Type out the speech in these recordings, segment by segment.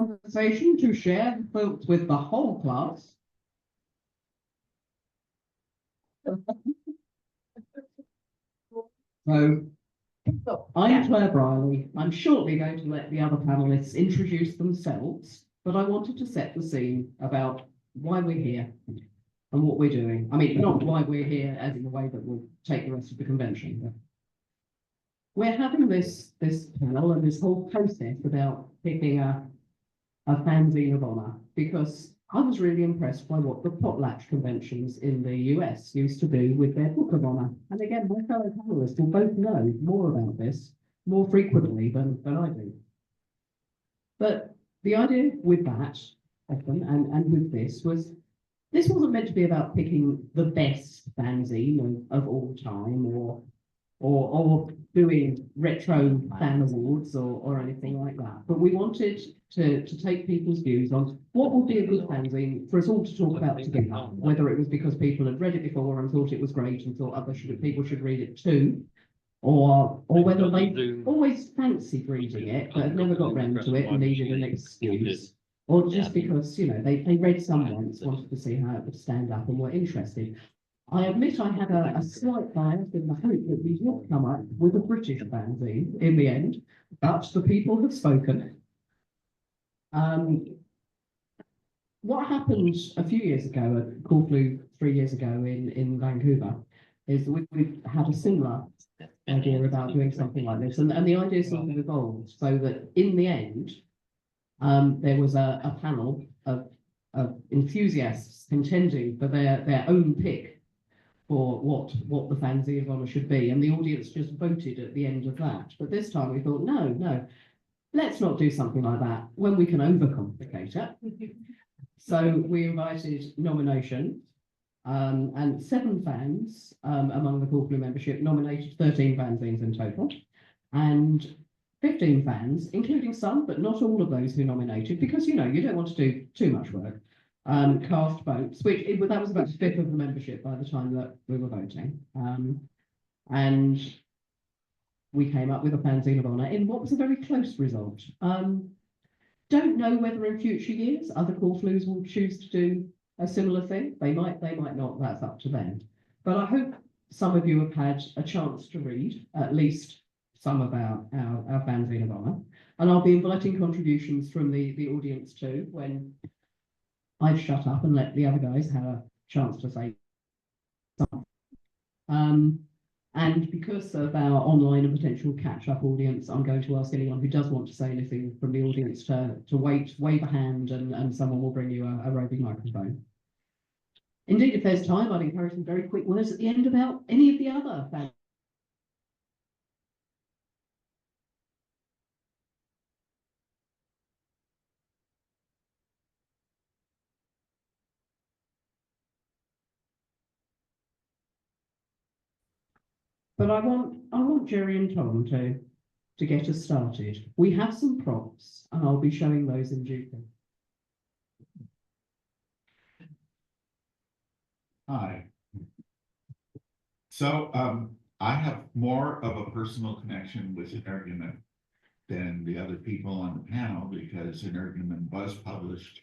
conversation to share thoughts with the whole class. So, I'm Claire Brialey. I'm shortly going to let the other panelists introduce themselves, but I wanted to set the scene about why we're here and what we're doing. I mean, not why we're here as in the way that we'll take the rest of the convention, but we're having this panel and this whole process about picking a fanzine of honor because I was really impressed by what the potlatch conventions in the US used to do with their book of honor. And again, my fellow panelists will both know more about this more frequently than I do. But the idea with that, often, and with this wasn't meant to be about picking the best fanzine of all time or doing retro fan awards or anything like that. But we wanted to take people's views on what would be a good fanzine for us all to talk about together, whether it was because people had read it before and thought it was great and thought other people should read it too, or whether they always fancied reading it but had never got round to it and needed an excuse, or just because, you know, they read some once, wanted to see how it would stand up and were interested. I admit I had a slight bias in the hope that we would come up with a British fanzine in the end, but the people have spoken. What happened a few years ago at Corfu 3 years ago in Vancouver is that we had a similar idea about doing something like this, and the idea sort of evolved so that in the end, there was a panel of enthusiasts contending for their own pick for what the fanzine of honor should be, and the audience just voted at the end of that. But this time we thought, no, let's not do something like that when we can overcomplicate it. So we invited nominations, and 7 fans among the Corfu membership nominated 13 fanzines in total, and 15 fans, including some, but not all of those who nominated, because, you know, you don't want to do too much work. Cast votes, that was about a fifth of the membership by the time that we were voting. And we came up with a fanzine of honor in what was a very close result. Don't know whether in future years other Corfus will choose to do a similar thing. They might not, that's up to them. But I hope some of you have had a chance to read at least some of our fanzine of honor. And I'll be inviting contributions from the audience too when I've shut up and let the other guys have a chance to say something. And because of our online and potential catch-up audience, I'm going to ask anyone who does want to say anything from the audience to wave a hand, and someone will bring you a roving microphone. Indeed, if there's time, I'd encourage some very quick words at the end about any of the other fans. But I want Jerry and Tom to get us started. We have some props, and I'll be showing those in due course. Hi. So I have more of a personal connection with Energumen than the other people on the panel because Energumen was published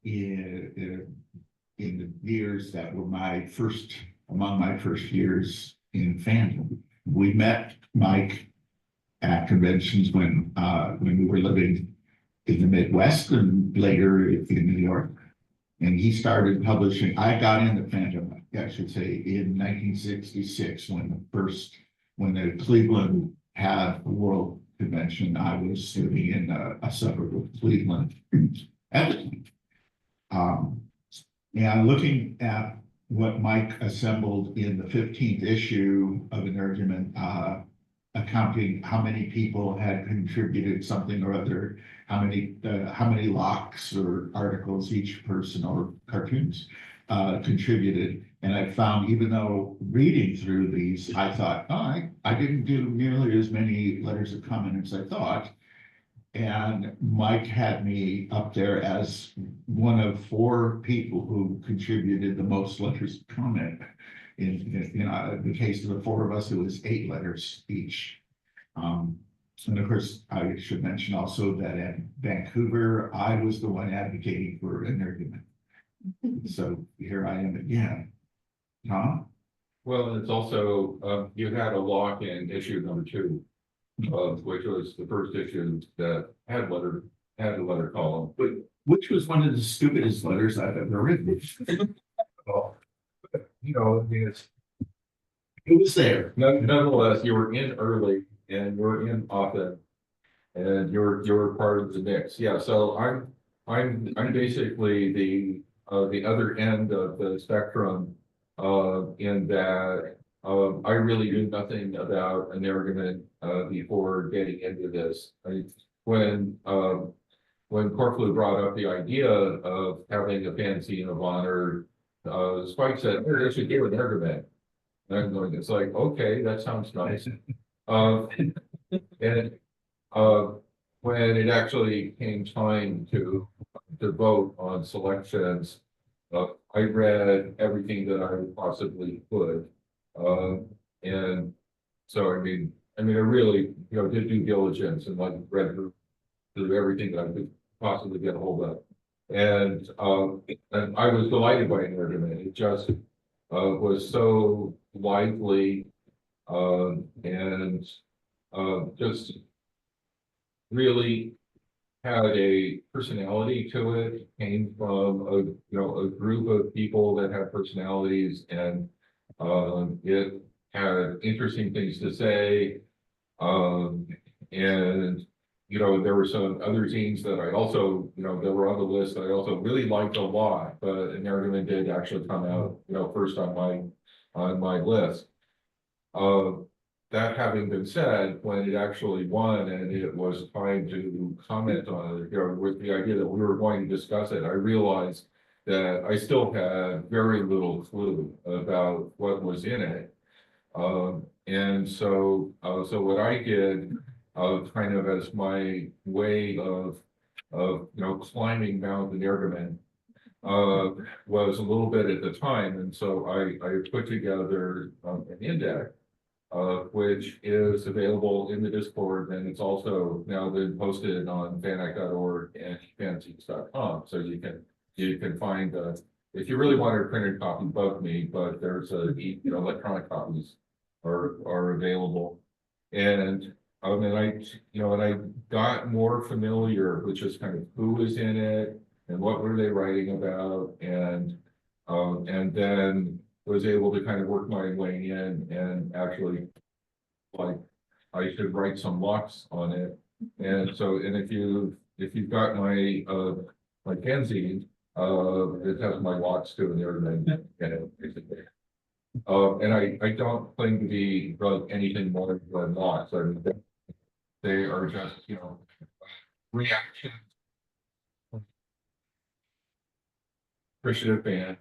in the years that were among my first years in fandom. We met Mike at conventions when we were living in the Midwest and later in New York. And he started publishing. I got into fandom, I should say, in 1966 when the Cleveland had a world convention. I was living in a suburb of Cleveland at the time. And looking at what Mike assembled in the 15th issue of Energumen, accounting how many people had contributed something or other, how many locks or articles each person or cartoons contributed. And I found, even though reading through these, I thought, oh, I didn't do nearly as many letters of comment as I thought. And Mike had me up there as one of 4 people who contributed the most letters of comment. In the case of the 4 of us, it was 8 letters each. And of course, I should mention also that at Vancouver, I was the one advocating for Energumen. So here I am again. Tom? Well, it's also, you had a lock in issue number 2, which was the first issue that had a letter column. Which was one of the stupidest letters I've ever written. Well, I mean, It was there. nonetheless, you were in early and you were in often, and you're part of the mix. Yeah, so I'm basically the other end of the spectrum, in that I really knew nothing about Energumen before getting into this. When Corflu brought up the idea of having a fanzine of honor, Spike said, "Oh, they should do an Energumen." And I'm going, it's like, okay, that sounds nice. And when it actually came time to vote on selections, I read everything that I possibly could. And so, I really, did due diligence and like read through everything that I could possibly get a hold of. And I was delighted by Energumen. It just was so lively, and just really had a personality to it. Came from a group of people that had personalities, and it had interesting things to say. And there were some other zines that I also, that were on the list that I also really liked a lot, but Energumen did actually come out, first on my list. That having been said, when it actually won and it was time to comment on it, with the idea that we were going to discuss it, I realized that I still had very little clue about what was in it. And so what I did, kind of as my way of climbing Mount Energumen, was a little bit at the time, and so I put together an index, which is available in the Discord, and it's also now been posted on fanac.org and fanzines.com. So you can find, if you really want a printed copy, bug me, but there's electronic copies are available. And I got more familiar with just kind of who was in it and what were they writing about, and then was able to kind of work my way in and actually, like, I should write some locks on it. And so, and if you've got my fanzine, it has my locks to and everything, basically. And I don't claim to be anything more than locks. I mean, they are just, reactions. Appreciative band,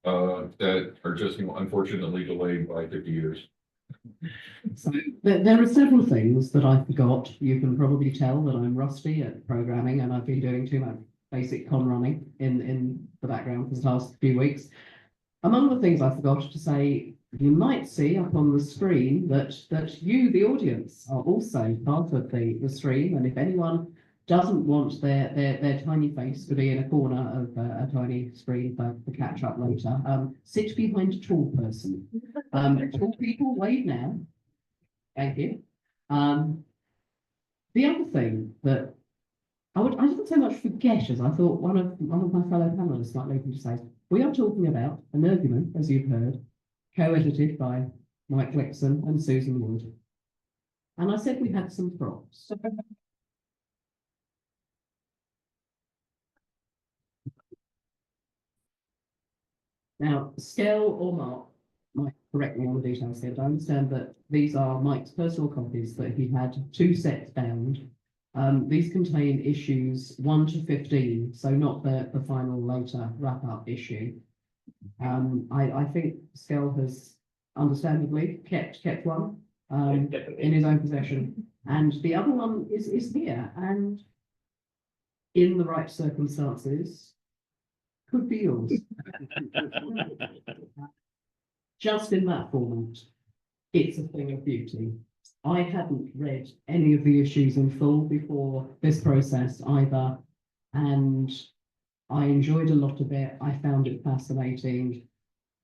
that are just, unfortunately delayed by 50 years. So there are several things that I forgot. You can probably tell that I'm rusty at programming, and I've been doing too much basic con running in the background for the last few weeks. Among the things I forgot to say, you might see up on the screen that you, the audience, are also part of the stream. And if anyone doesn't want their tiny face to be in a corner of a tiny screen for catch up later, sit behind a tall person. Tall people, wave now. Thank you. The other thing that I didn't so much forget as I thought one of my fellow panelists might like to say, we are talking about Energumen, as you've heard, co-edited by Mike Lexon and Susan Wood. And I said we had some props. Now, Skell or Mark might correct me on the details here, but I understand that these are Mike's personal copies that he had 2 sets bound. These contain issues 1 to 15, so not the final later wrap-up issue. I think Skell has understandably kept one in his own possession, and the other one is here, and in the right circumstances, could be yours. Just in that format, it's a thing of beauty. I hadn't read any of the issues in full before this process either, and I enjoyed a lot of it. I found it fascinating.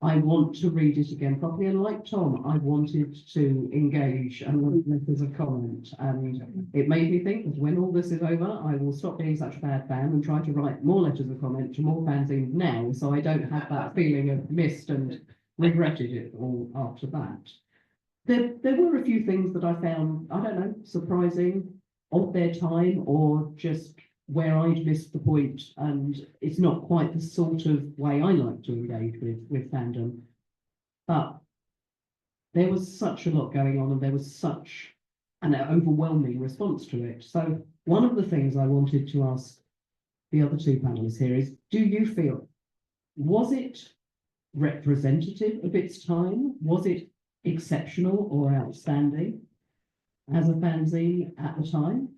I want to read it again properly, and like Tom, I wanted to engage and write letters of comment, and it made me think that when all this is over, I will stop being such a bad fan and try to write more letters of comment to more fanzines now, so I don't have that feeling of missed and regretted it all after that. There were a few things that I found, I don't know, surprising of their time, or just where I'd missed the point, and it's not quite the sort of way I like to engage with fandom. But there was such a lot going on, and there was such an overwhelming response to it. So one of the things I wanted to ask the other two panelists here is, do you feel, was it representative of its time? Was it exceptional or outstanding as a fanzine at the time?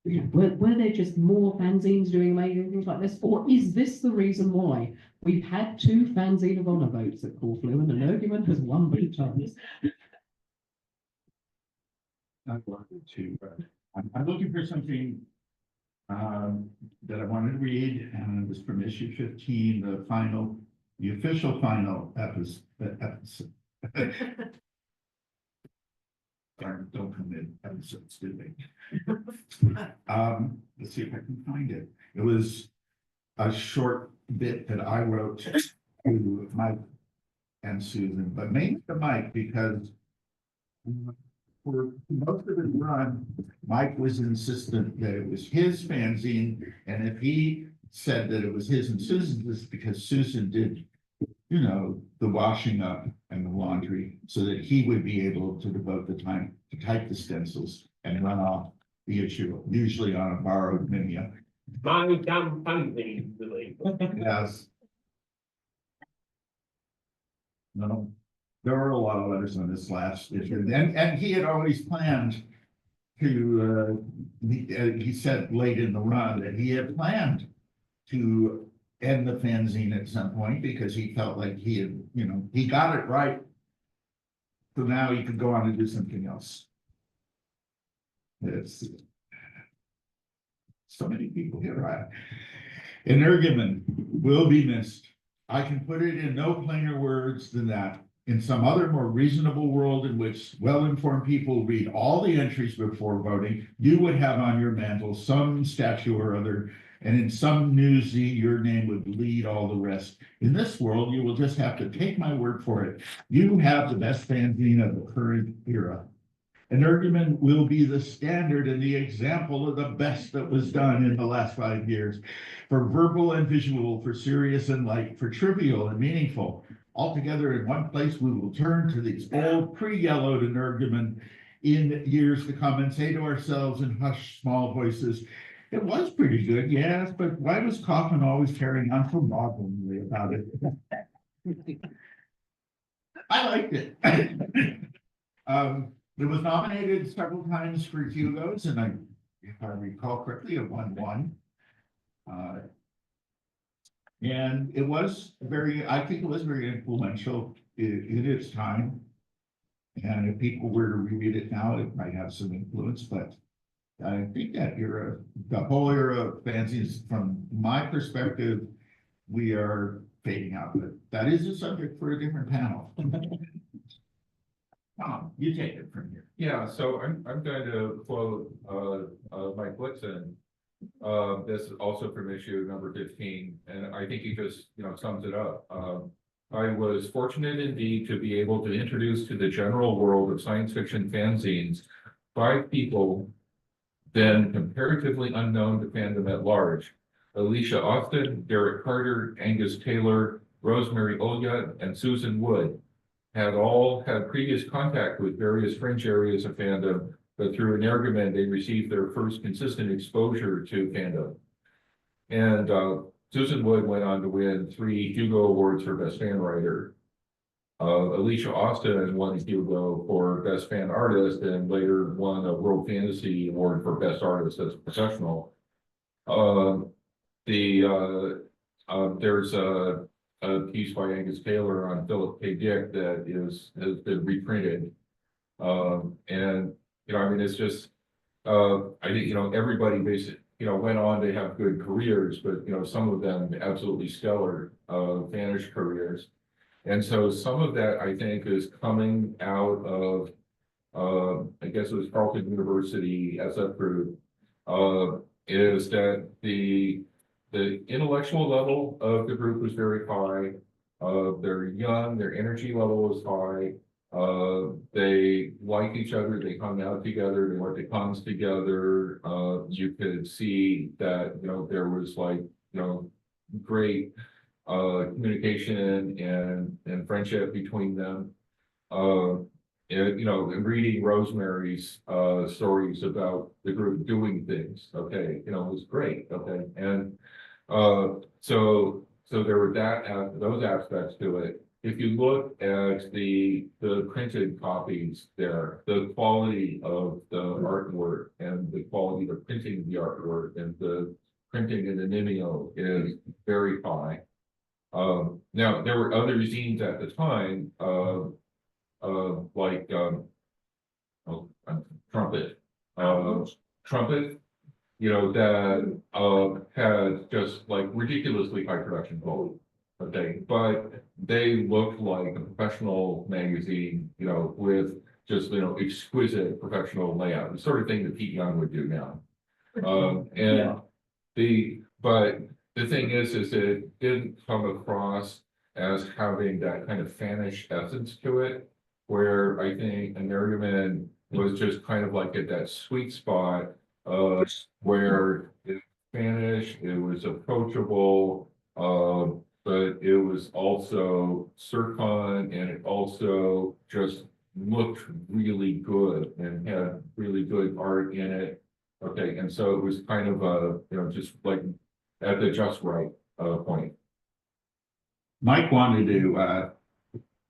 Were there just more fanzines doing amazing things like this? Or is this the reason why we've had 2 fanzine of honour votes at Corfu and Energumen has won both times? I'd love to, I'm looking for something that I wanted to read, and it was from issue 15, the official final episode. Don't come in episodes, do they? Let's see if I can find it. It was a short bit that I wrote to Mike and Susan, but mainly to Mike, because for most of his run, Mike was insistent that it was his fanzine, and if he said that it was his and Susan's, it's because Susan did, you know, the washing up and the laundry, so that he would be able to devote the time to type the stencils and run off the issue, usually on a borrowed Minia. My damn fanzine, really. Yes. No, there were a lot of letters on this last issue, and he had always planned to, he said late in the run that he had planned to end the fanzine at some point, because he felt like he had, you know, he got it right. So now he could go on and do something else. It's so many people here, right? Energumen will be missed. I can put it in no plainer words than that. In some other more reasonable world in which well-informed people read all the entries before voting, you would have on your mantle some statue or other, and in some newsy, your name would lead all the rest. In this world, you will just have to take my word for it. You have the best fanzine of the current era. Energumen will be the standard and the example of the best that was done in the last 5 years. For verbal and visual, for serious and light, for trivial and meaningful. Altogether in one place, we will turn to these old pre-yellowed Energumen in years to come and say to ourselves in hushed, small voices, it was pretty good, yes, but why was Kaufman always carrying on so maudlinly about it? I liked it. It was nominated several times for Hugo's, and if I recall correctly, it won one. And it was I think it was very influential in its time. And if people were to reread it now, it might have some influence, but I think that era, the whole era of fanzines, from my perspective, we are fading out, but that is a subject for a different panel. Tom, you take it from here. Yeah, so I'm going to quote Mike Blitzen. This is also from issue number 15, and I think he just, you know, sums it up. I was fortunate indeed to be able to introduce to the general world of science fiction fanzines 5 people then comparatively unknown to fandom at large: Alicia Austin, Derek Carter, Angus Taylor, Rosemary Olyat, and Susan Wood. Had all had previous contact with various fringe areas of fandom, but through Energumen, they received their first consistent exposure to fandom. And Susan Wood went on to win 3 Hugo Awards for Best Fan Writer. Alicia Austin won a Hugo for Best Fan Artist, and later won a World Fantasy Award for Best Artist as a professional. There's a piece by Angus Taylor on Philip K. Dick that has been reprinted. And, I mean, it's just, I think, everybody basically, went on to have good careers, but, some of them absolutely stellar, vanished careers. And so some of that, I think, is coming out of, I guess it was Carleton University SF group, is that the intellectual level of the group was very high. They're young, their energy level was high. They liked each other, they hung out together, they went to cons together. You could see that, there was like, great communication and friendship between them. And reading Rosemary's stories about the group doing things, okay, it was great, okay, and so there were those aspects to it. If you look at the printed copies there, the quality of the artwork and the quality of printing the artwork and the printing in the Nimio is very high. Now there were other zines at the time, like Trumpet, Trumpet, that had just like ridiculously high production quality. Okay, but they looked like a professional magazine, with just exquisite professional layout, the sort of thing that Pete Young would do now. And but the thing is it didn't come across as having that kind of fanish essence to it, where I think Energumen was just kind of like at that sweet spot of where it's Spanish, it was approachable, but it was also Circon, and it also just looked really good and had really good art in it. Okay, and so it was kind of just like at the just right point. Mike wanted to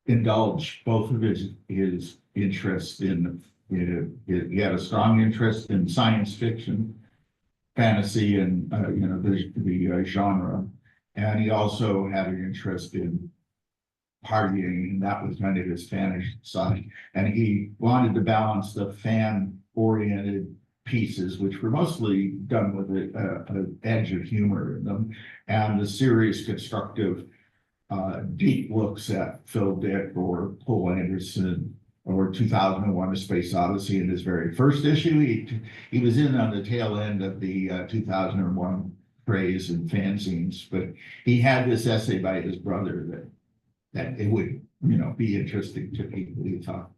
indulge both of his interests in, he had a strong interest in science fiction, fantasy, and the genre, and he also had an interest in partying, and that was kind of his fanish side. And he wanted to balance the fan-oriented pieces, which were mostly done with an edge of humor in them, and the serious, constructive, deep looks at Phil Dick or Poul Anderson or 2001: A Space Odyssey in his very first issue. He was in on the tail end of the 2001 craze and fanzines, but he had this essay by his brother that it would be interesting to people, he thought.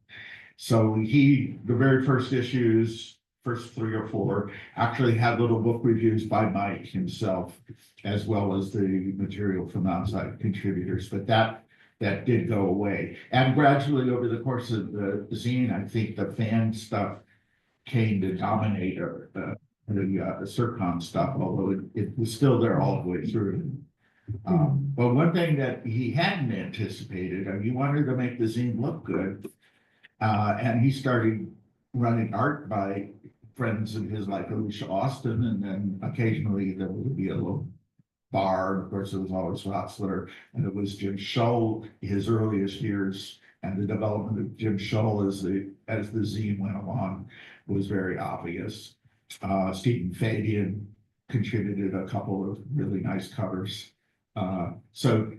So the very first issues, first 3 or 4, actually had little book reviews by Mike himself, as well as the material from outside contributors, but that did go away. And gradually over the course of the zine, I think the fan stuff came to dominate the Circon stuff, although it was still there all the way through. But one thing that he hadn't anticipated, he wanted to make the zine look good, and he started running art by friends of his like Alicia Austin, and then occasionally there would be a little bar. Of course, it was always Rotzler, and it was Jim Shull, his earliest years, and the development of Jim Shull as the zine went along was very obvious. Stephen Fadian contributed a couple of really nice covers. So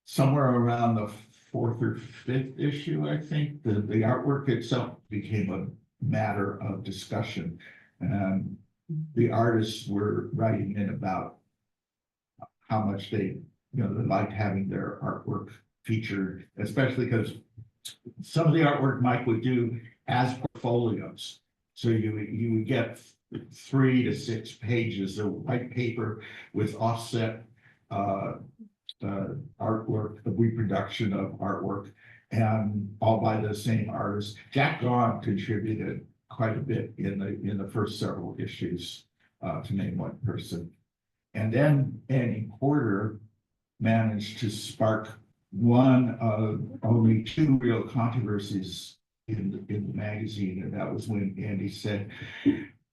somewhere around the 4th or 5th issue, I think, the artwork itself became a matter of discussion, and the artists were writing in about how much they liked having their artwork featured, especially because some of the artwork Mike would do as portfolios. So you would get 3 to 6 pages of white paper with offset artwork, the reproduction of artwork, and all by the same artist. Jack Gaughan contributed quite a bit in the first several issues, to name one person. And then Annie Porter managed to spark one of only 2 real controversies in the magazine, and that was when Andy said,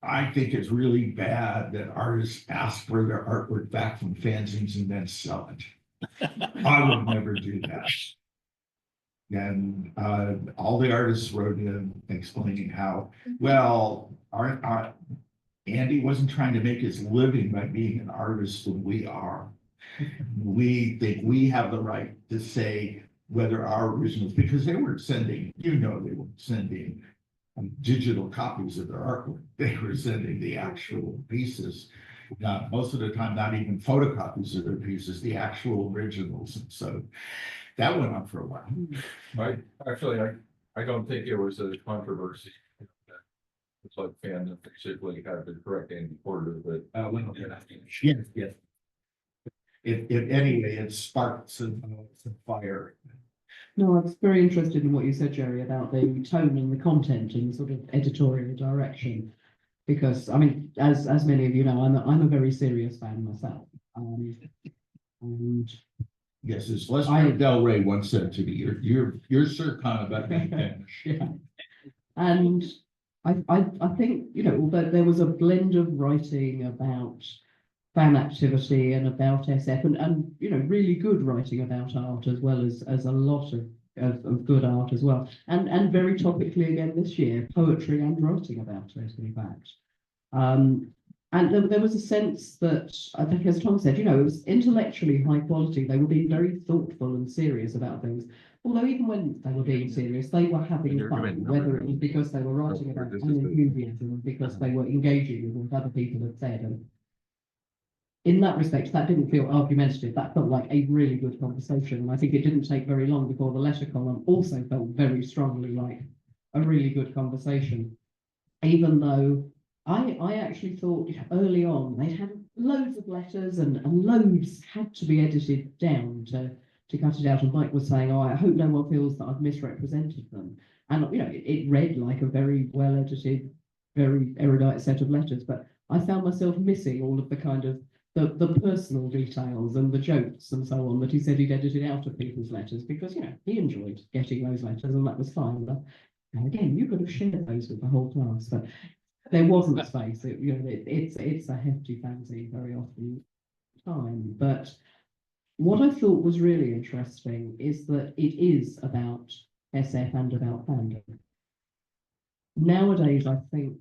"I think it's really bad that artists ask for their artwork back from fanzines and then sell it. I would never do that." And all the artists wrote in explaining how, well, our Andy wasn't trying to make his living by being an artist, and we are. We think we have the right to say whether our originals, because they weren't sending, they weren't sending digital copies of their artwork. They were sending the actual pieces. Most of the time, not even photocopies of their pieces, the actual originals. And so that went on for a while. I don't think it was a controversy. It's like fans basically had to correct Andy Porter, but. Yes. Anyway, it sparked some fire. No, I was very interested in what you said, Jerry, about the tone and the content and sort of editorial direction. Because, I mean, as many of you know, I'm a very serious fan myself. And Yes, as Lester Del Rey once said to me, you're Sir Khan about being finished. yeah. And I think, although there was a blend of writing about fan activity and about SF and really good writing about art as well as a lot of good art as well. And very topically again this year, poetry and writing about it, in fact. And there was a sense that, I think as Tom said, it was intellectually high quality. They were being very thoughtful and serious about things. Although even when they were being serious, they were having fun, whether it was because they were writing about Energumen, because they were engaging with what other people had said. And in that respect, that didn't feel argumentative. That felt like a really good conversation. And I think it didn't take very long before the letter column also felt very strongly like a really good conversation. Even though I actually thought early on they'd had loads of letters and loads had to be edited down to cut it out. And Mike was saying, I hope no one feels that I've misrepresented them. And, it read like a very well edited, very erudite set of letters. But I found myself missing all of the kind of the personal details and the jokes and so on that he said he'd edited out of people's letters because, he enjoyed getting those letters and that was fine. But again, you could have shared those with the whole class. But there wasn't space. It's a hefty fanzine very often time. But what I thought was really interesting is that it is about SF and about fandom. Nowadays, I think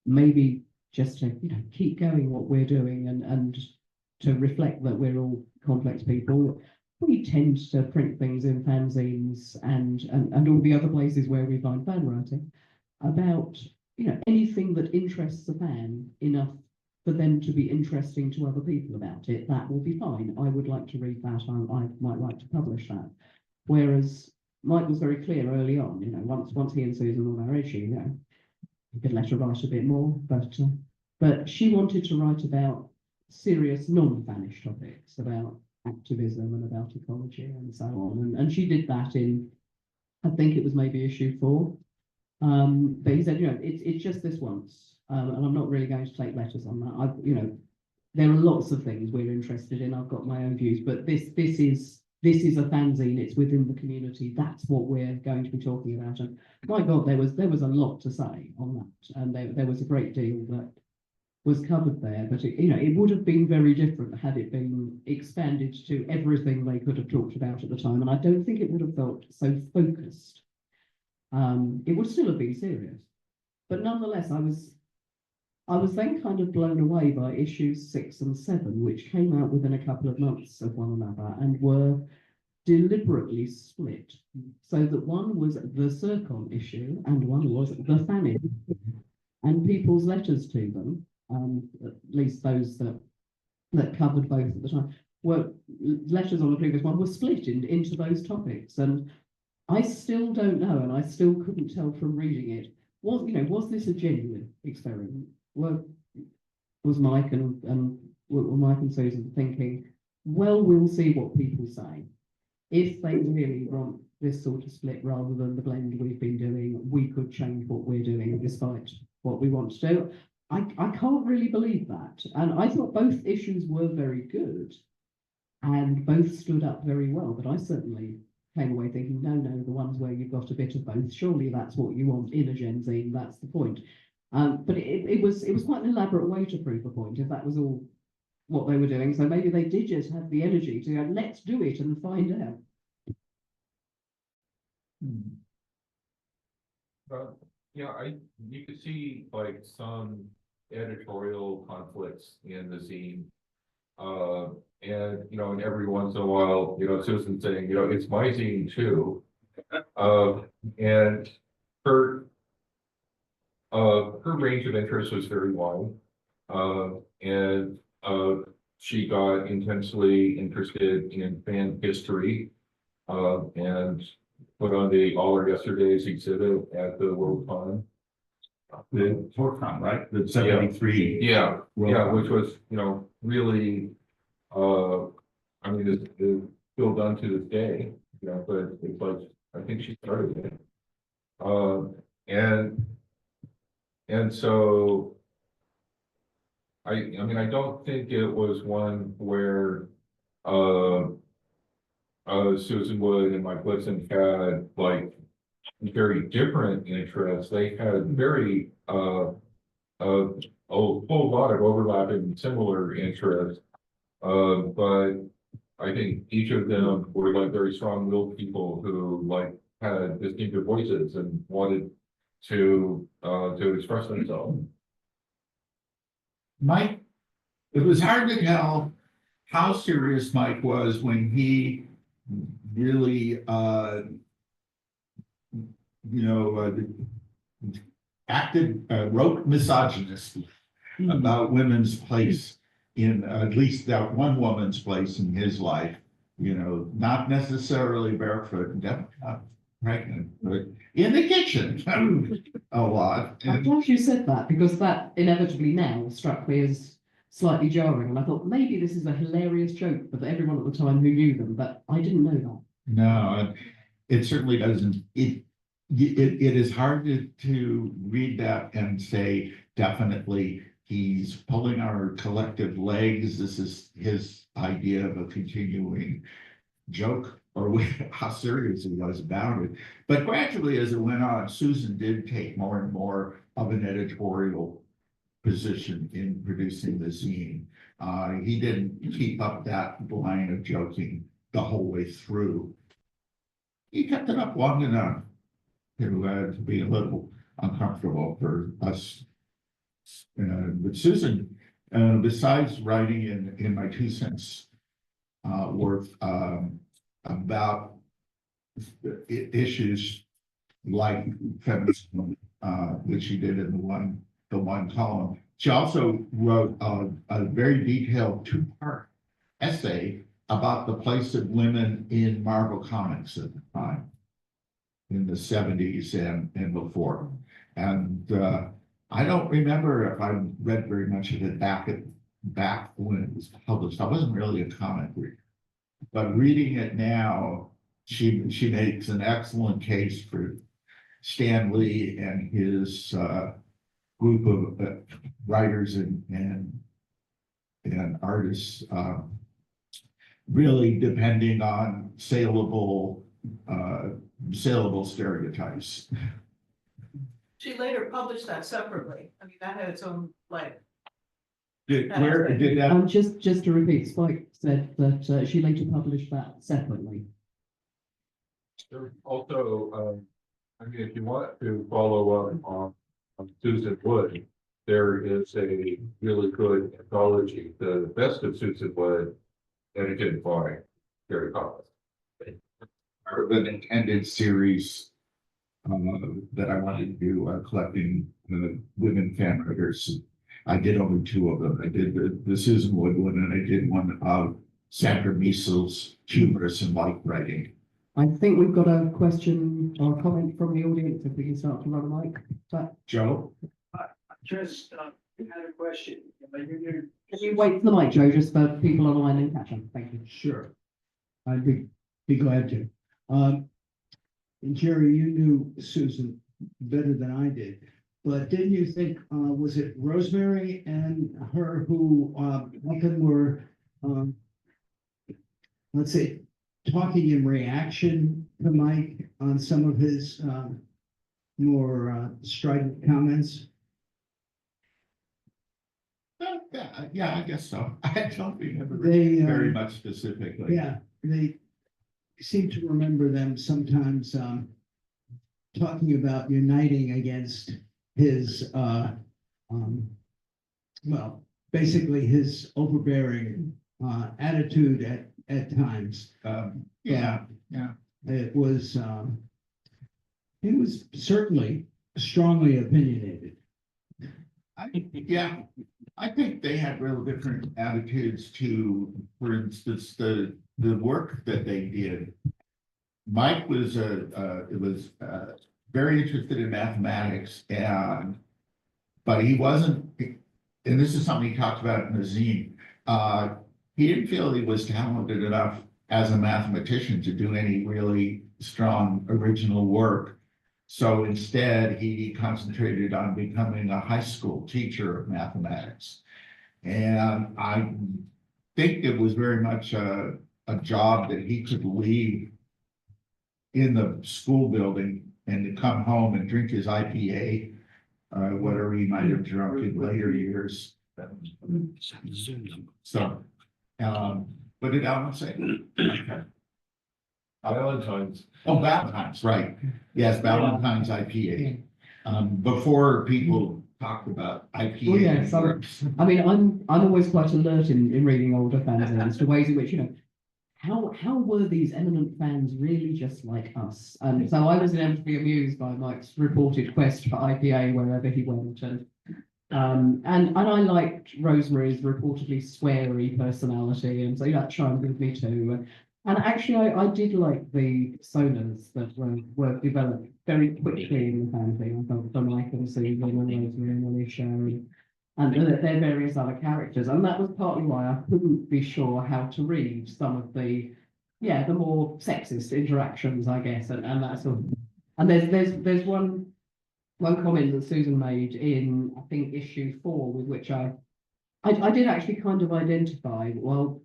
maybe just to keep going what we're doing and to reflect that we're all complex people, we tend to print things in fanzines and all the other places where we find fan writing about anything that interests a fan enough for them to be interesting to other people about it. That will be fine. I would like to read that. I might like to publish that. Whereas Mike was very clear early on. Once he and Susan were married, she he could let her write a bit more, but she wanted to write about serious non-fanish topics, about activism and about ecology and so on. And she did that in, I think it was maybe issue 4. But he said, it's just this once, and I'm not really going to take letters on that. There are lots of things we're interested in. I've got my own views, but this is a fanzine. It's within the community. That's what we're going to be talking about. And my God, there was a lot to say on that, and there was a great deal that was covered there. But it would have been very different had it been expanded to everything they could have talked about at the time. And I don't think it would have felt so focused. It would still have been serious, but nonetheless, I was then kind of blown away by issues 6 and 7, which came out within a couple of months of one another and were deliberately split, so that one was the Circon issue and one was the Famine, and people's letters to them, at least those that covered both at the time, were letters on the previous one were split into those topics. And I still don't know, and I still couldn't tell from reading it. Was this a genuine experiment? Was Mike and Mike and Susan thinking, well, we'll see what people say. If they really want this sort of split rather than the blend we've been doing, we could change what we're doing despite what we want to do. I can't really believe that. And I thought both issues were very good and both stood up very well, but I certainly came away thinking, no, the ones where you've got a bit of both, surely that's what you want in a genzine, that's the point. But it was quite an elaborate way to prove a point, if that was all what they were doing. So maybe they did just have the energy to go, let's do it and find out. Yeah, you could see like some editorial conflicts in the zine. And, and every once in a while, Susan saying, it's my zine too. And her, her range of interest was very wide. And, she got intensely interested in fan history, and put on the All Our Yesterdays exhibit at the World Con. The Torcon, right? The 73. Yeah, World yeah, Con. which was, really, I mean, it's still done to this day, but it's like, I think she started it. And so I mean, I don't think it was one where, Susan Wood and Mike Woodson had like very different interests. They had very, a whole lot of overlapping similar interests. But I think each of them were like very strong-willed people who like had distinctive voices and wanted to express themselves. Mike, it was hard to tell how serious Mike was when he really, wrote misogynist about women's place in, at least that one woman's place in his life, not necessarily barefoot and definitely not pregnant, but in the kitchen a lot. I'm glad you said that, because that inevitably now struck me as slightly jarring, and I thought maybe this is a hilarious joke for everyone at the time who knew them, but I didn't know that. No, it certainly doesn't. It is hard to read that and say definitely he's pulling our collective legs. This is his idea of a continuing joke, or how serious he was about it. But gradually, as it went on, Susan did take more and more of an editorial position in producing the zine. He didn't keep up that line of joking the whole way through. He kept it up long enough to be a little uncomfortable for us. But Susan, besides writing in my 2 cents worth about issues like feminism, which she did in the one column, she also wrote a very detailed 2-part essay about the place of women in Marvel Comics at the time, in the 70s and before. And I don't remember if I read very much of it back when it was published. I wasn't really a comic reader, but reading it now, she makes an excellent case for Stan Lee and his group of writers and artists, really depending on saleable stereotypes. She later published that separately. I mean, that had its own life. Where did that? Just to repeat, Spike said that she later published that separately. Also, I mean, if you want to follow up on Susan Wood, there is a really good anthology, The Best of Susan Wood, edited by Gary Kaufman. An intended series that I wanted to do, collecting women fan writers. I did only 2 of them. I did the Susan Wood one, and I did one of Sandra Miesel's humorous and light writing. I think we've got a question or comment from the audience, if we can start to run a mic. Joe? Just had a question. Can you wait for the mic, Joe, just for people online and catch up? Thank you. Sure. I'd be glad to. And Jerry, you knew Susan better than I did, but didn't you think, was it Rosemary and her who often were, let's say, talking in reaction to Mike on some of his more strident comments? Yeah, I guess so. I don't remember They, very much specifically. Yeah, they seem to remember them sometimes talking about uniting against his, well, basically his overbearing, attitude at times. Yeah, It was, he was certainly strongly opinionated. yeah, I think they had real different attitudes to, for instance, the work that they did. Mike was very interested in mathematics, but he wasn't, and this is something he talked about in the zine. He didn't feel he was talented enough as a mathematician to do any really strong original work. So instead, he concentrated on becoming a high school teacher of mathematics. And I think it was very much a job that he could leave in the school building and to come home and drink his IPA, whatever he might have drunk in later years. So, what did Alan say? Okay. Valentine's. Oh, Valentine's, right. Yes, Valentine's IPA. Before people talked about IPA. Oh, yeah, sorry. I mean, I'm always quite alert in reading older fanzines to ways in which, how were these eminent fans really just like us? And so I was inevitably amused by Mike's reported quest for IPA wherever he went. And I liked Rosemary's reportedly sweary personality, and so that chimed with me too. And actually, I did like the personas that were developed very quickly in the fanzine. I thought for Mike and Susan and Rosemary and Alicia and their various other characters. And that was partly why I couldn't be sure how to read some of the more sexist interactions, I guess, and that sort of. And there's one comment that Susan made in, I think, issue 4, with which I did actually kind of identify, well,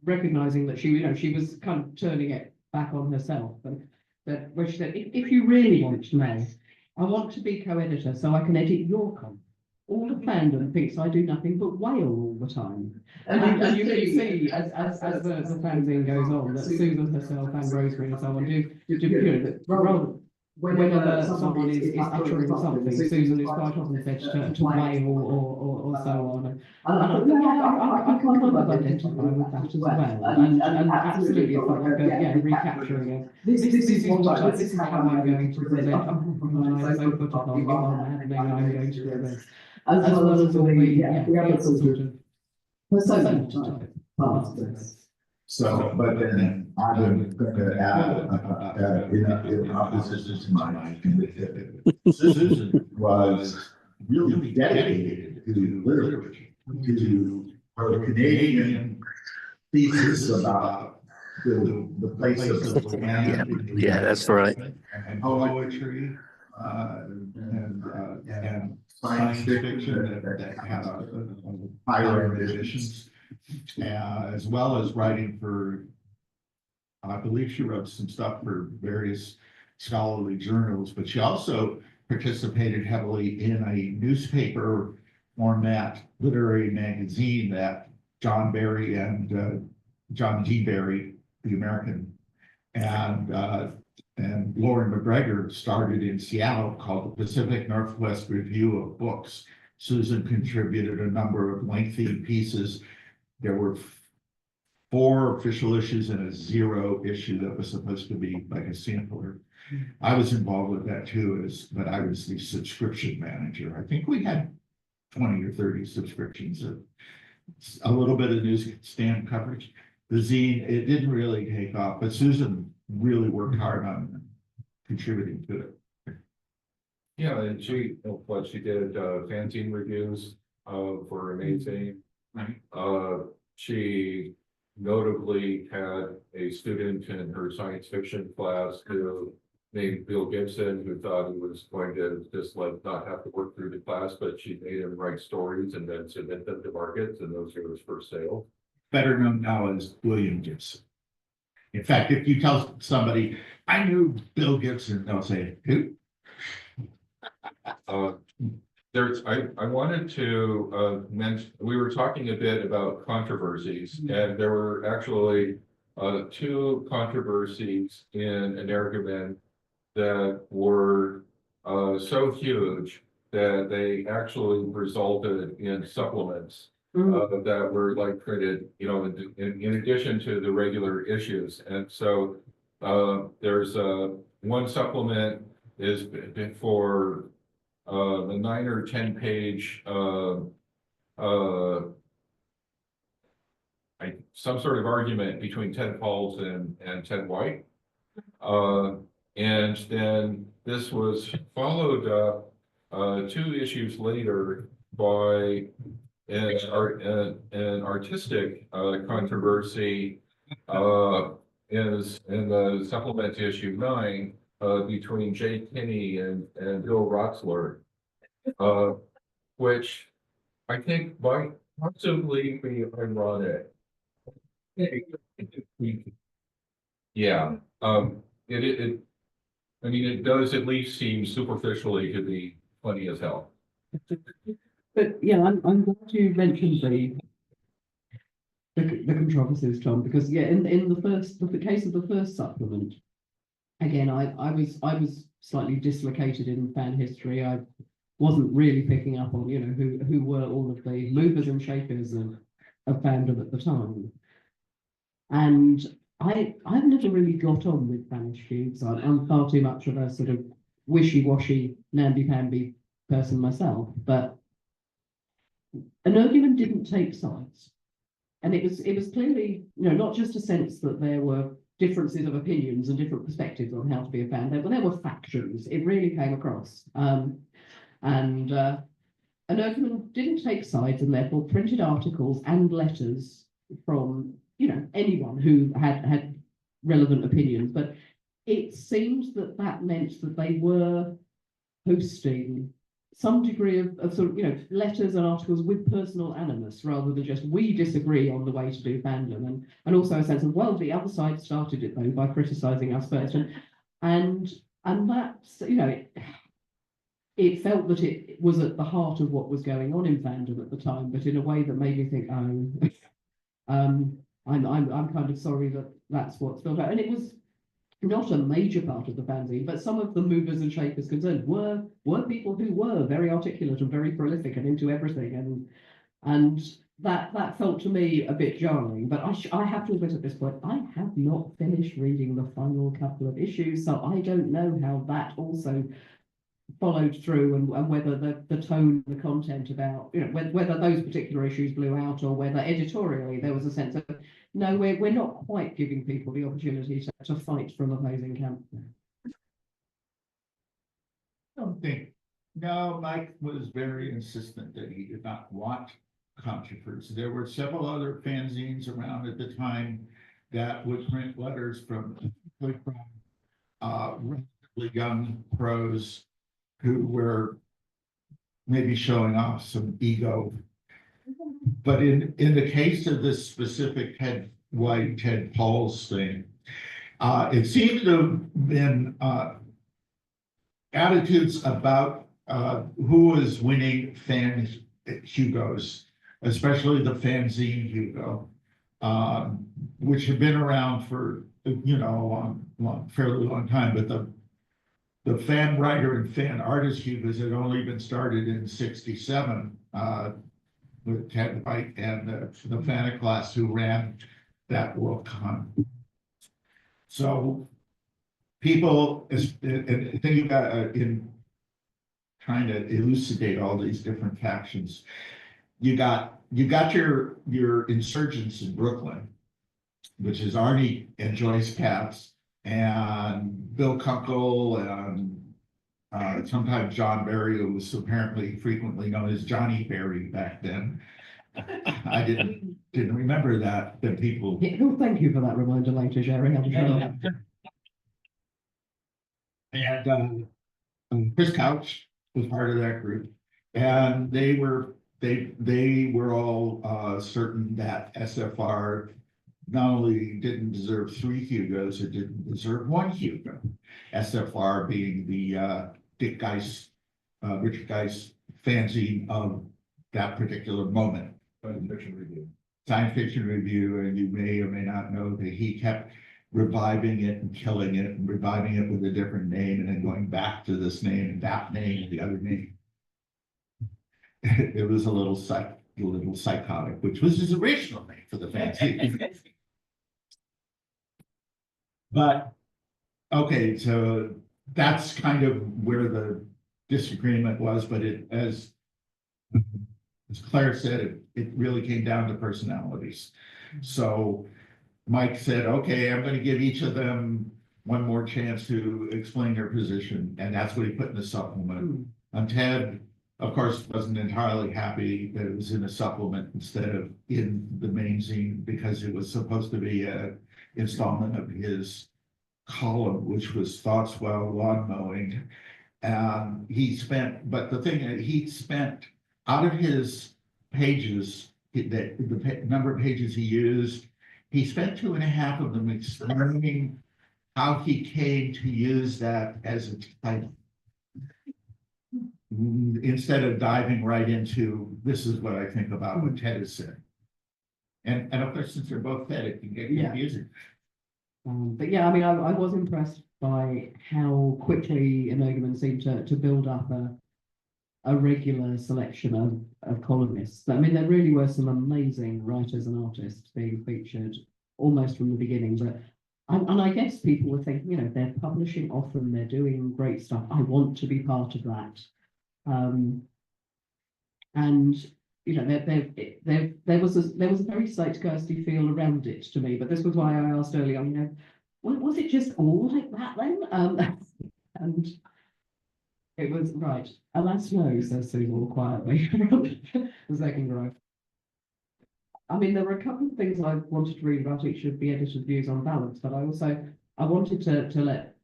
recognizing that she was kind of turning it back on herself, but that where she said, if you really want to know, I want to be co-editor so I can edit your content. All the fandom thinks I do nothing but wail all the time. And you can see as the fanzine goes on that Susan herself and Rosemary and so on do whenever someone is uttering something, Susan is quite often said to wail or so on. And I think I can kind of identify with that as well. And absolutely it felt like recapturing it. This is how I'm going to present. I'm so put upon, you are maddening, I'm going to do this. As well as all the other sort of persona type parts of this. So, but then I would add, in opposition to my Susan was really dedicated to literature, to her Canadian thesis about the place of land. Yeah, that's right. And poetry, and science fiction that had a higher ambitions. As well as writing for, I believe she wrote some stuff for various scholarly journals, but she also participated heavily in a newspaper format literary magazine that John Barry and John G. Barry, the American, and Lauren McGregor started in Seattle, called the Pacific Northwest Review of Books. Susan contributed a number of lengthy pieces. There were 4 official issues and a 0 issue that was supposed to be like a sampler. I was involved with that too, but I was the subscription manager. I think we had 20 or 30 subscriptions, a little bit of newsstand coverage. The zine, it didn't really take off, but Susan really worked hard on contributing to it. Yeah, and she did fanzine reviews for Amazing. Right. She notably had a student in her science fiction class who named Bill Gibson, who thought he was going to just not have to work through the class, but she made him write stories and then submit them to markets, and those are for sale. Better known now as William Gibson. In fact, if you tell somebody, I knew Bill Gibson, they'll say, who? I wanted to mention, we were talking a bit about controversies, and there were actually 2 controversies in Energumen that were so huge that they actually resulted in supplements that were like printed, you know, in addition to the regular issues. And so there's one supplement is for the 9 or 10 page some sort of argument between Ted Pauls and Ted White. And then this was followed up 2 issues later by an artistic controversy is in the supplement to issue 9 between Jay Kinney and Bill Rotzler, which I think might possibly be ironic. Yeah, I mean, it does at least seem superficially to be funny as hell. But yeah, I'm glad you mentioned the controversies, Tom, because yeah, in the case of the first supplement, again, I was slightly dislocated in fan history. I wasn't really picking up on, you know, who were all of the movers and shakers of fandom at the time. And I've never really got on with Vanished Cubes. I'm far too much of a sort of wishy-washy, namby-pamby person myself, but Energumen didn't take sides. And it was clearly, you know, not just a sense that there were differences of opinions and different perspectives on how to be a fan, there were factions. It really came across. And Energumen didn't take sides and therefore printed articles and letters from, you know, anyone who had relevant opinions. But it seemed that meant that they were posting some degree of sort of, you know, letters and articles with personal animus rather than just we disagree on the way to do fandom, and also a sense of, well, the other side started it though by criticizing us first, and that's, you know, it felt that it was at the heart of what was going on in fandom at the time, but in a way that made me think, oh, I'm kind of sorry that that's what's built out. And it was not a major part of the fanzine, but some of the movers and shakers concerned were people who were very articulate and very prolific and into everything, and that felt to me a bit jarring. But I have to admit at this point, I have not finished reading the final couple of issues, so I don't know how that also followed through, and whether the tone, the content about, you know, whether those particular issues blew out, or whether editorially there was a sense of, no, we're not quite giving people the opportunity to fight from opposing camp. I don't think, no, Mike was very insistent that he did not want controversy. There were several other fanzines around at the time that would print letters from relatively young pros who were maybe showing off some ego. But in the case of this specific Ted White, Ted Pauls thing, it seemed to have been attitudes about who was winning fan Hugos, especially the fanzine Hugo, which had been around for, you know, fairly long time, but the fan writer and fan artist Hugos had only been started in '67 with Ted White and the Fanta class who ran that WorldCon. So people, and think about in trying to elucidate all these different factions, you got your insurgents in Brooklyn, which is Arnie and Joyce Katz and Bill Kunkel and sometimes John Barry, who was apparently frequently known as Johnny Barry back then. I didn't remember that people. Well, thank you for that reminder later, Jerry. I'm sure. And Chris Couch was part of that group, and they were all certain that SFR not only didn't deserve 3 Hugos, it didn't deserve 1 Hugo. SFR being the Dick Geist, Richard Geist fanzine of that particular moment. Science Fiction Review. Science Fiction Review, and you may or may not know that he kept reviving it and killing it and reviving it with a different name and then going back to this name and that name and the other name. It was a little psychotic, which was his original name for the fanzine. But, okay, so that's kind of where the disagreement was, but as Claire said, it really came down to personalities. So Mike said, okay, I'm gonna give each of them one more chance to explain their position, and that's what he put in the supplement. And Ted, of course, wasn't entirely happy that it was in a supplement instead of in the main zine, because it was supposed to be a installment of his column, which was thoughts while lawn mowing. But the thing that he spent out of his pages, the number of pages he used, he spent 2.5 of them explaining how he came to use that as a title, instead of diving right into, this is what I think about what Ted has said. And of course, since they're both Ted, it can get confusing. But yeah, I mean, I was impressed by how quickly Energumen seemed to build up a regular selection of columnists. I mean, there really were some amazing writers and artists being featured almost from the beginning. But and I guess people were thinking, you know, they're publishing often, they're doing great stuff. I want to be part of that. And you know, there was a very zeitgeisty feel around it to me. But this was why I asked earlier, you know, was it just all like that then? And it was right. Alas, no, says Susan quietly. The second row. I mean, there were a couple of things I wanted to read about each of the editor's views on balance, but I wanted to let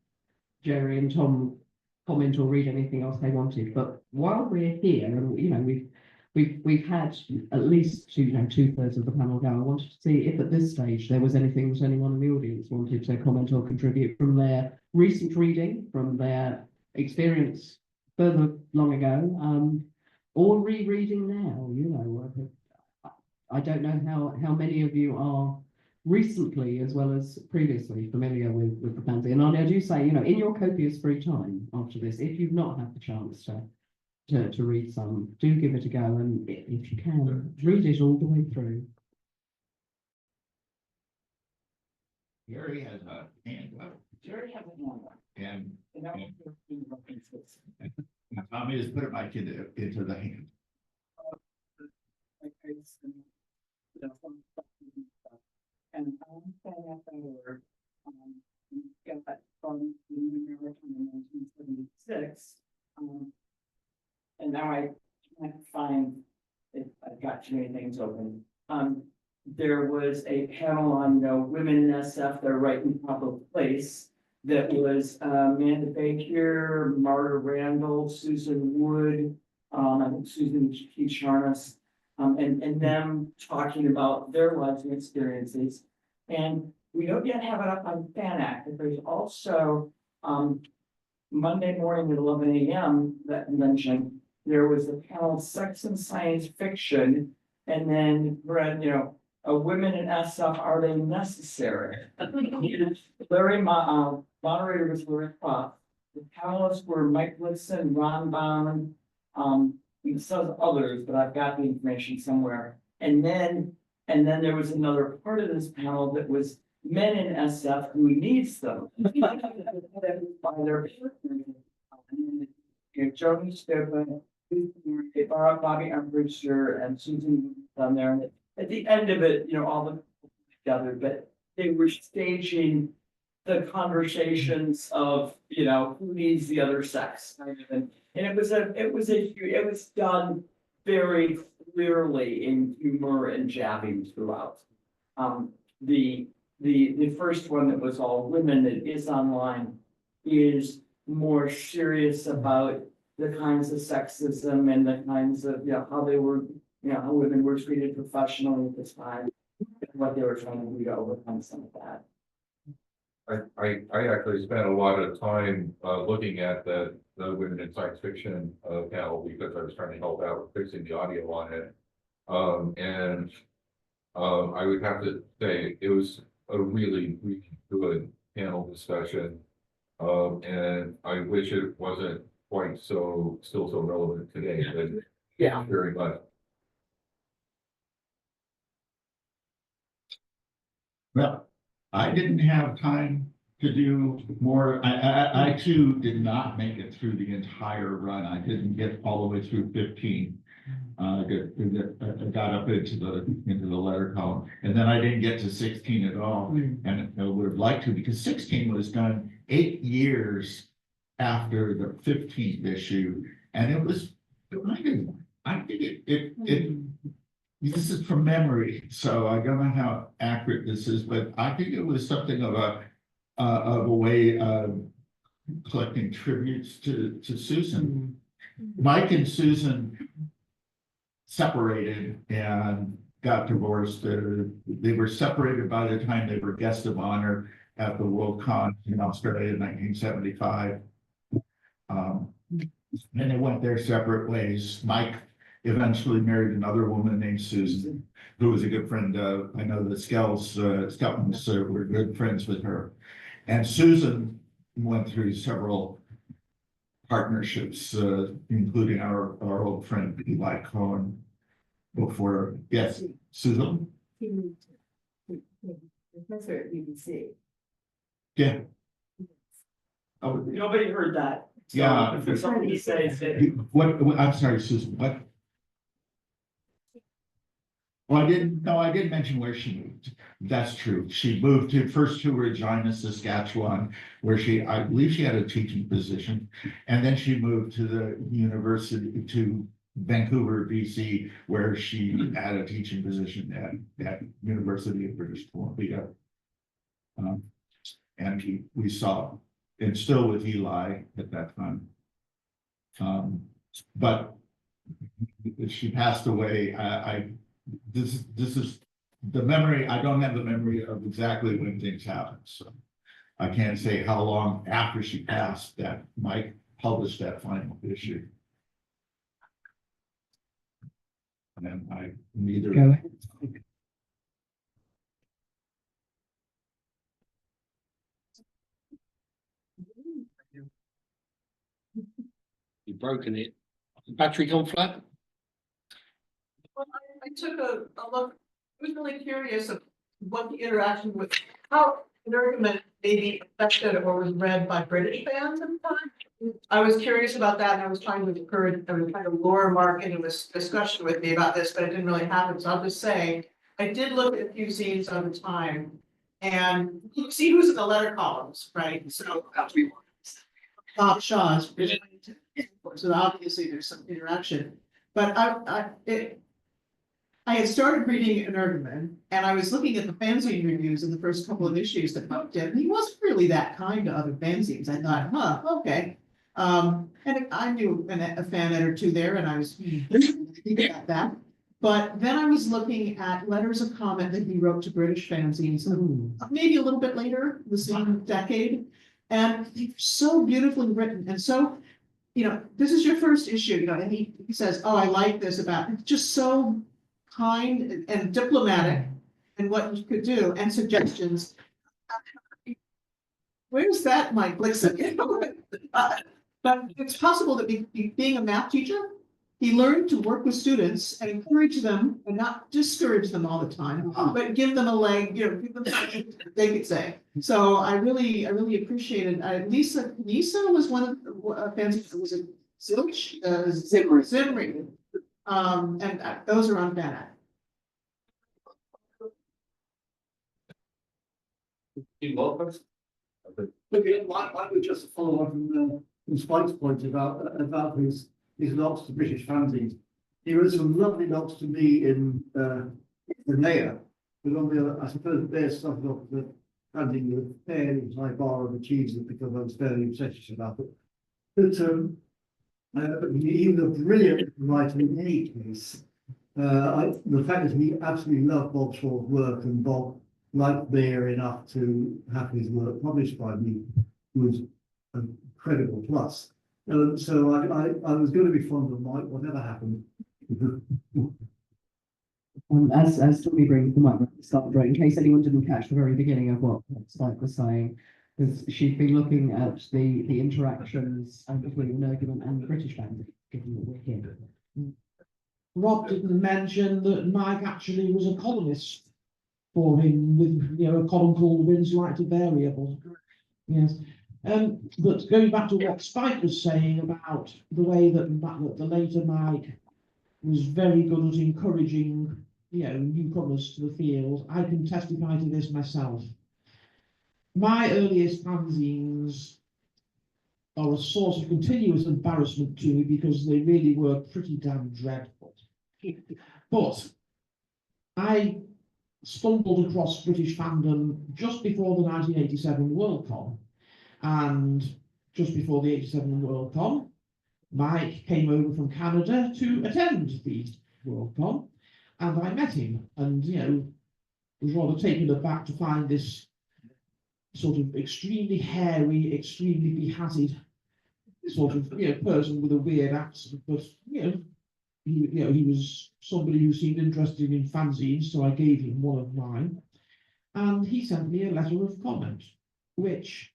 Jerry and Tom comment or read anything else they wanted. But while we're here, and you know, we've had at least 2/3 of the panel go. I wanted to see if at this stage there was anything that anyone in the audience wanted to comment or contribute from their recent reading, from their experience further long ago, or rereading now. You know, I don't know how many of you are recently as well as previously familiar with the fanzine. And I do say, you know, in your copious free time after this, if you've not had the chance to read some, do give it a go, and if you can, read it all the way through. Jerry has a hand up. Jerry has a hand up. And And Tommy has put a mic into the hand. And I'm saying after got that from the American in 1976. And now I can't find it. I've got too many things open. There was a panel on women in SF, their right and proper place. That was Amanda Baker, Marta Randall, Susan Wood, I think Susan P. Charnas, and them talking about their lives and experiences. And we don't yet have it up on Fan Act, but there's also Monday morning at 11 a.m. that mentioned there was a panel Sex and Science Fiction, and then read, women in SF, are they necessary? Larry moderator was Larry Croft. The panelists were Mike Woodson, Ron Bond, some others, but I've got the information somewhere. And then there was another part of this panel that was men in SF who needs them. By their Jody Stephan, Bobby Armbruster, and Susan down there. And at the end of it, all the people together, but they were staging the conversations of, who needs the other sex. And it was done very clearly in humor and jabbing throughout. The first one that was all women that is online is more serious about the kinds of sexism and the kinds of, how they were, how women were treated professionally at this time, and what they were trying to do to overcome some of that. I actually spent a lot of time looking at the women in science fiction panel, because I was trying to help out with fixing the audio on it. I would have to say it was a really, really good panel discussion. And I wish it wasn't quite so, still so relevant today, but Yeah. very much. Well, I didn't have time to do more. I too did not make it through the entire run. I didn't get all the way through 15. I got up into the letter column, and then I didn't get to 16 at all. And I would have liked to, because 16 was done 8 years after the 15th issue, and it was, I think it this is from memory, so I don't know how accurate this is, but I think it was something of a way of collecting tributes to Susan. Mike and Susan separated and got divorced. They were separated by the time they were guest of honor at the World Con in Australia in 1975. And they went their separate ways. Mike eventually married another woman named Susan, who was a good friend. I know the Skeltons were good friends with her. And Susan went through several partnerships, including our old friend Eli Cohen before, yes, Susan? He moved to professor at BBC. Yeah. Oh, Nobody heard that. So Yeah. if there's something to say, say. what, I'm sorry, Susan, what? Well, I didn't mention where she moved. That's true. She moved first to Regina, Saskatchewan, where I believe she had a teaching position. And then she moved to the university, to Vancouver, BC, where she had a teaching position at University of British Columbia. And we saw, and still with Eli at that time. But she passed away. This is the memory. I don't have the memory of exactly when things happened, so I can't say how long after she passed that Mike published that final issue. And then I neither. Go ahead. You've broken it. Battery gone flat? Well, I took a look, I was really curious of what the interaction with, how Energumen maybe affected or was read by British fans at the time. I was curious about that, and I was trying to encourage, I was trying to lure Mark into this discussion with me about this, but it didn't really happen, so I'll just say, I did look at a few scenes on the time, and you see who's in the letter columns, right? So Bob Shaw's, so obviously there's some interaction, but I had started reading Energumen, and I was looking at the fanzine reviews in the first couple of issues that Buck did, and he wasn't really that kind to other fanzines. I thought, okay. And I knew a fan editor or two there, and I was thinking about that. But then I was looking at letters of comment that he wrote to British fanzines, maybe a little bit later, the same decade. And they're so beautifully written, and so, this is your first issue, and he says, oh, I like this about, it's just so kind and diplomatic and what you could do and suggestions. Where's that, Mike Blixen? But it's possible that being a math teacher, he learned to work with students and encourage them and not discourage them all the time, but give them a leg, give them something they could say. So I really appreciated, Lisa was one of the fans, was it Zilch? Zimri. And those are on Banat. Okay, I would just follow on from Spike's point about his notes to British fanzines. He wrote some lovely notes to me in the Naya, but on the I suppose there's stuff of the fanzine with a fairly high bar of achievement because I was fairly obsessed about it. But he was a brilliant writer in any case. The fact that he absolutely loved Bob Shaw's work, and Bob liked Bear enough to have his work published by me was a credible plus. So I was going to be fond of Mike, whatever happened. As Tommy brings them up, start right, in case anyone didn't catch the very beginning of what Spike was saying, because she'd been looking at the interactions between Energumen and the British band, given that we're here. Rob didn't mention that Mike actually was a columnist for him with, you know, a column called Winds Like a Variable. Yes. But going back to what Spike was saying about the way that the later Mike was very good at encouraging, you know, newcomers to the field, I can testify to this myself. My earliest fanzines are a source of continuous embarrassment to me because they really were pretty damn dreadful. But I stumbled across British fandom just before the 1987 World Cup, and just before the 87 World Cup, Mike came over from Canada to attend the World Cup, and I met him, and, you know, was rather taken aback to find this sort of extremely hairy, extremely behatted sort of, you know, person with a weird accent, but, you know, he was somebody who seemed interested in fanzines, so I gave him one of mine, and he sent me a letter of comment, which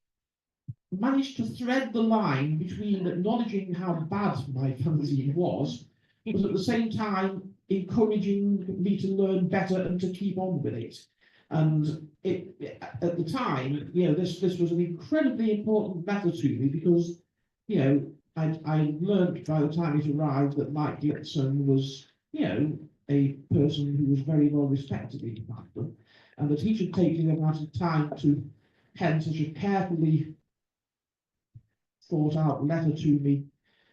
managed to thread the line between acknowledging how bad my fanzine was, but at the same time encouraging me to learn better and to keep on with it. And at the time, you know, this was an incredibly important letter to me because, you know, I learned by the time it arrived that Mike Dixon was, you know, a person who was very well respected in fandom, and that he should take the amount of time to pen such a carefully thought out letter to me,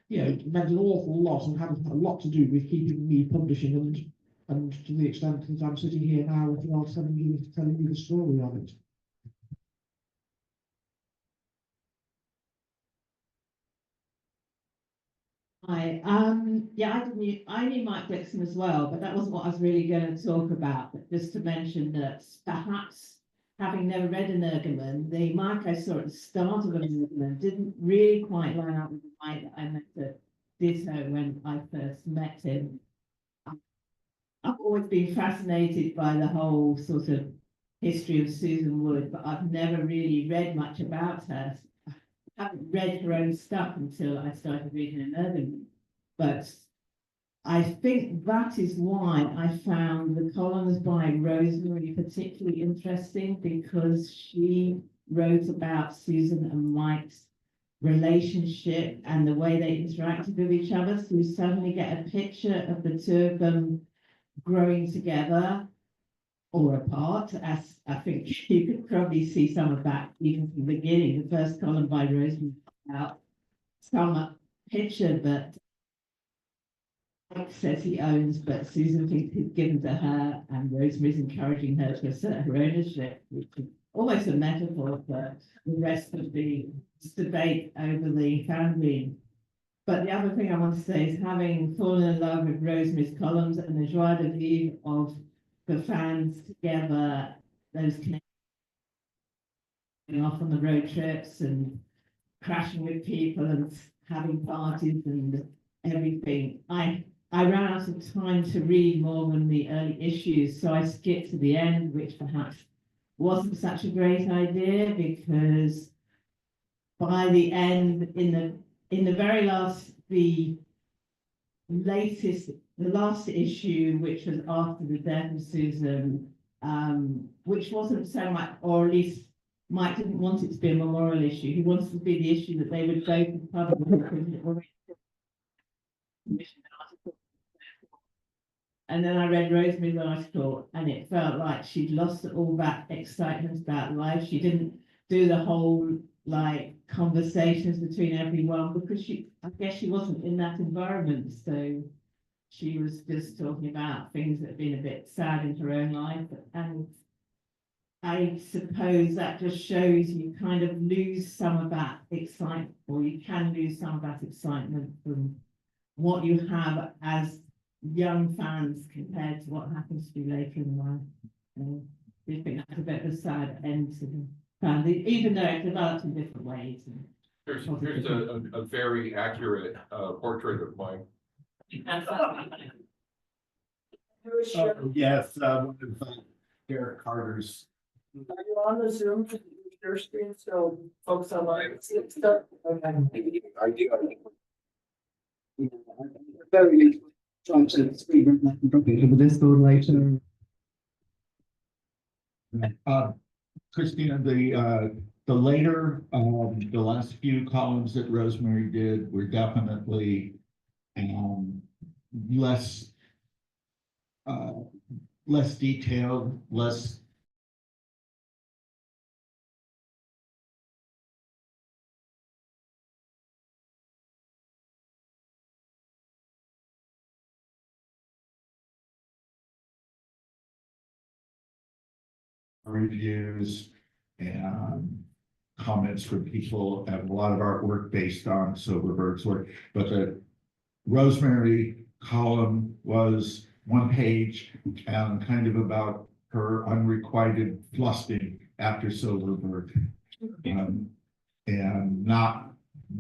you know, meant an awful lot and had a lot to do with keeping me publishing, and to the extent that I'm sitting here now as well telling you the story of it. I knew Mike Dixon as well, but that wasn't what I was really going to talk about. But just to mention that perhaps having never read Energumen, the Mike I saw at the start of Energumen didn't really quite line up with the Mike that I met at Ditto when I first met him. I've always been fascinated by the whole sort of history of Susan Wood, but I've never really read much about her. I haven't read her own stuff until I started reading Energumen, but I think that is why I found the columns by Rosemary particularly interesting, because she wrote about Susan and Mike's relationship and the way they interacted with each other. So you suddenly get a picture of the two of them growing together or apart, as I think you could probably see some of that even from the beginning. The first column by Rosemary about some picture that Mike says he owns, but Susan thinks he's given to her, and Rosemary's encouraging her to assert her ownership, which is almost a metaphor for the rest of the debate over the Fanzine. But the other thing I want to say is, having fallen in love with Rosemary's columns and the joie de vivre of the fans together, those connections off on the road trips and crashing with people and having parties and everything. I ran out of time to read more than the early issues, so I skipped to the end, which perhaps wasn't such a great idea, because by the end, in the very last, the last issue, which was after the death of Susan, which wasn't so much, or at least Mike didn't want it to be a memorial issue. He wanted to be the issue that they would both publish. And then I read Rosemary's article, and it felt like she'd lost all that excitement about life. She didn't do the whole like conversations between everyone, because I guess she wasn't in that environment. So she was just talking about things that had been a bit sad in her own life. And I suppose that just shows you kind of lose some of that excitement, or you can lose some of that excitement from what you have as young fans compared to what happens to you later in life. I think that's a bit of a sad end to the fan, even though it developed in different ways. Here's a very accurate portrait of Mike. Yes, one of Derek Carter's. Are you on the Zoom to your screen, so folks online see stuff? Okay. I do. Very trying to screen with this board later. Christina, the later, the last few columns that Rosemary did were definitely less less detailed, less reviews and comments from people, and a lot of artwork based on Silverberg's work. But the Rosemary column was one page and kind of about her unrequited flusting after Silverberg. And not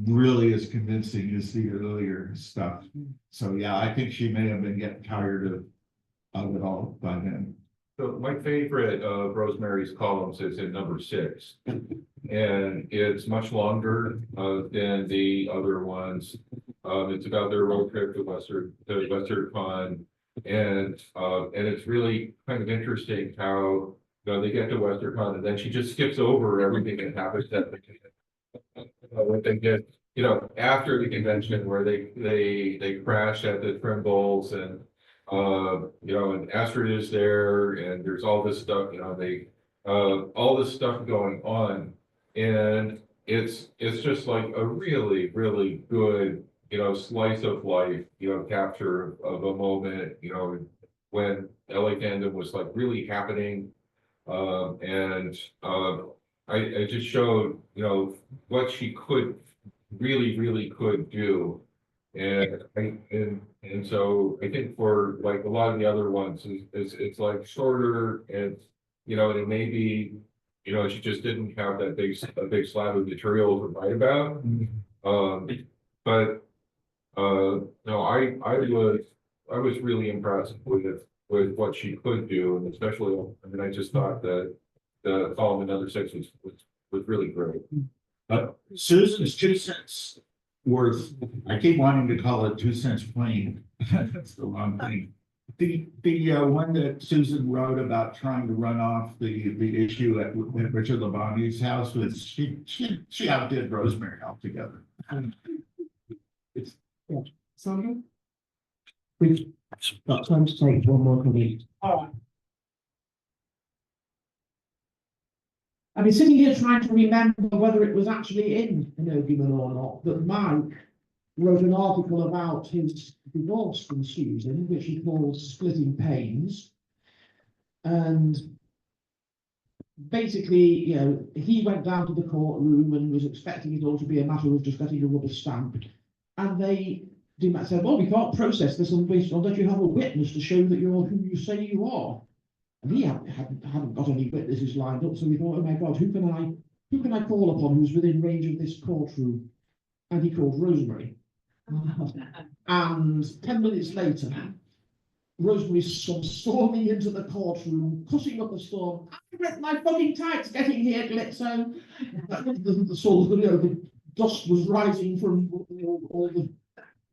really as convincing as the earlier stuff. So yeah, I think she may have been getting tired of it all by then. So my favorite of Rosemary's columns is in number 6. And it's much longer than the other ones. It's about their road trip to Western Pond. And it's really kind of interesting how they get to Western Pond and then she just skips over everything that happens at the what they did, after the convention where they crash at the Trimbles and and Astrid is there and there's all this stuff, all this stuff going on. And it's just like a really, really good, slice of life, capture of a moment, when LA fandom was like really happening. I just showed, what she could really could do. And so I think for like a lot of the other ones, it's like shorter and, and it may be, she just didn't have that big slab of material to write about. But no, I was really impressed with what she could do, and especially, I just thought that the column in number 6 was really great. Susan's 2 cents worth, I keep wanting to call it 2 cents plain. That's the wrong thing. The one that Susan wrote about trying to run off the issue at Richard Labonte's house was she outdid Rosemary altogether. It's Sandra? We've got time to take one more comment. I've been sitting here trying to remember whether it was actually in Energumen or not, that Mike wrote an article about his divorce from Susan, which he calls Splitting Pains. And basically, he went down to the courtroom and was expecting it all to be a matter of just getting a rubber stamp. And they said, well, we can't process this unless you have a witness to show that you're who you say you are. And he hadn't got any witnesses lined up, so we thought, oh my God, who can I call upon who's within range of this courtroom? And he called Rosemary. And 10 minutes later, Rosemary's storming into the courtroom, cussing up a storm. I read my fucking tights getting here, Glitzo. The dust was rising from all the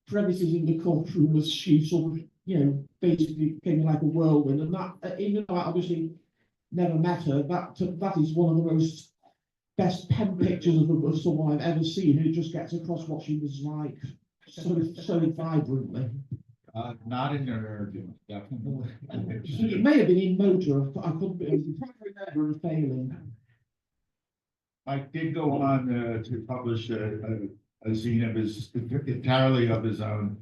premises in the courtroom as she sort of, basically came like a whirlwind. And that, even though I obviously never met her, that is one of the most best pen pictures of someone I've ever seen who just gets across what she was like so vibrantly. Not in their argument, definitely. It may have been in motor. I couldn't remember and failing. I did go on to publish a zine of his entirely of his own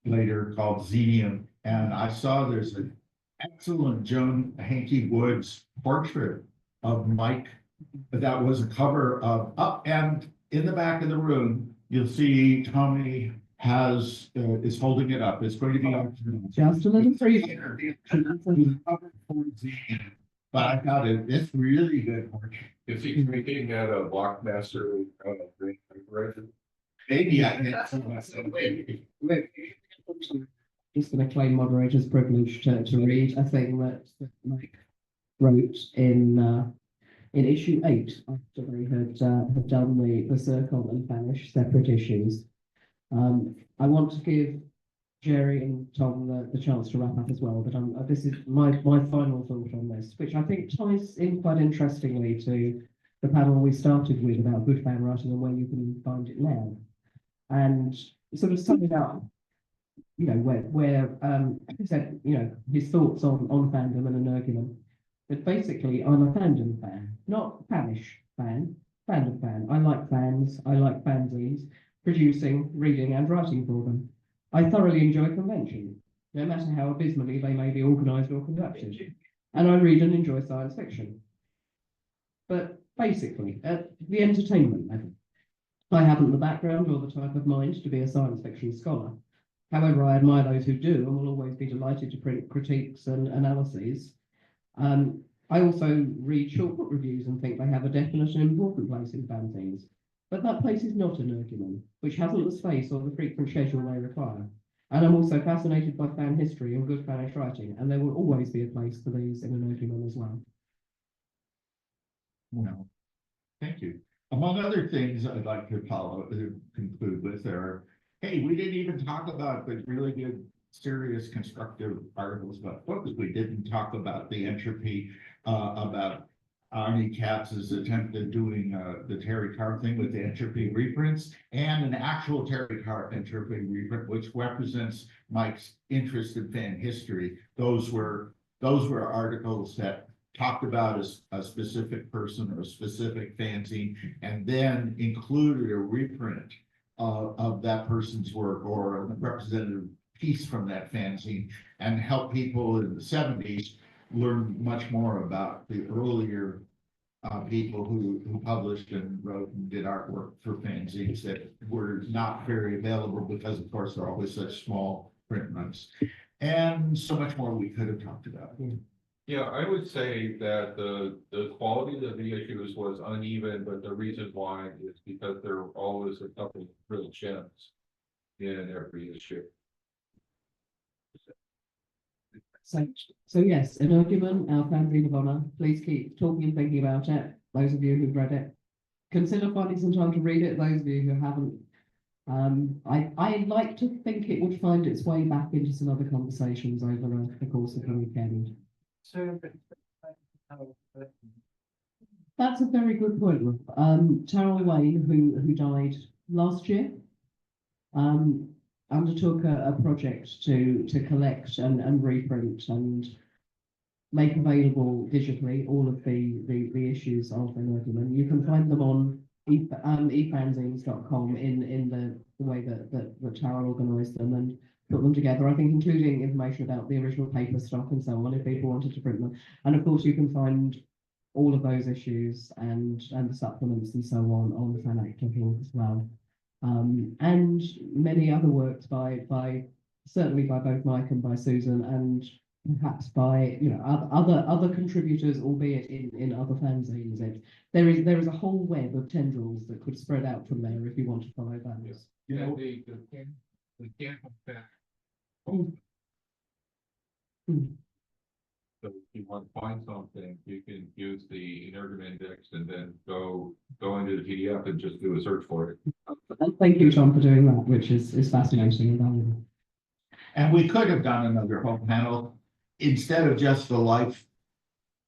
later called Xenium, and I saw there's an excellent Joan Hankey Woods portrait of Mike that was a cover of up, and in the back of the room you'll see Tony is holding it up. It's going to be on Just a little freezer. But I got it. It's really good portrait. Is he making at a Blockmaster Maybe I can see myself. just going to claim moderator's privilege to read a thing that Mike wrote in issue 8 after they had done the Circle and Vanish separate issues. I want to give Jerry and Tom the chance to wrap up as well, but this is my final thought on this, which I think ties in quite interestingly to the panel we started with about good fan writing and where you can find it now. And sort of summing up, you know, where he said, you know, his thoughts on fandom and Energumen. But basically, I'm a fandom fan, not fanish fan, fandom fan. I like fans, I like fanzines, producing, reading, and writing for them. I thoroughly enjoy convention, no matter how abysmally they may be organised or conducted. And I read and enjoy science fiction. But basically, at the entertainment level, I haven't the background or the type of mind to be a science fiction scholar. However, I admire those who do and will always be delighted to print critiques and analyses. I also read short book reviews and think they have a definite and important place in fanzines. But that place is not Energumen, which hasn't the space or the frequent schedule they require. And I'm also fascinated by fan history and good fanish writing, and there will always be a place for these in Energumen as well. Well, thank you. Among other things I'd like to conclude with are, hey, we didn't even talk about the really good, serious, constructive articles about books. We didn't talk about the entropy, about Arnie Katz's attempt at doing the Terry Carr thing with the entropy reprints, and an actual Terry Carr entropy reprint, which represents Mike's interest in fan history. Those were articles that talked about a specific person or a specific fanzine, and then included a reprint of that person's work or a representative piece from that fanzine, and help people in the 70s learn much more about the earlier people who published and wrote and did artwork for fanzines that were not very available because, of course, they're always such small print runs. And so much more we could have talked about. Yeah, I would say that the quality of the issues was uneven, but the reason why is because there were always a couple of real gems in every issue. So yes, Energumen, our fanzine of honour. Please keep talking and thinking about it. Those of you who've read it, consider finding some time to read it. Those of you who haven't, I'd like to think it would find its way back into some other conversations over the course of the weekend. That's a very good point, Rob. Tara Wayne, who died last year, undertook a project to collect and reprint and make available digitally all of the issues of Energumen. You can find them on efanzines.com in the way that Tara organised them and put them together, I think, including information about the original paper stock and so on, if people wanted to print them. And of course, you can find all of those issues and the supplements and so on Fanactic as well. And many other works by certainly by both Mike and by Susan, and perhaps by other contributors, albeit in other fanzines. There is a whole web of tendrils that could spread out from there if you want to follow those. You know, the camp back. So if you want to find something, you can use the Energumen index and then go into the PDF and just do a search for it. Thank you, Tom, for doing that, which is fascinating and valuable. And we could have done another whole panel instead of just the life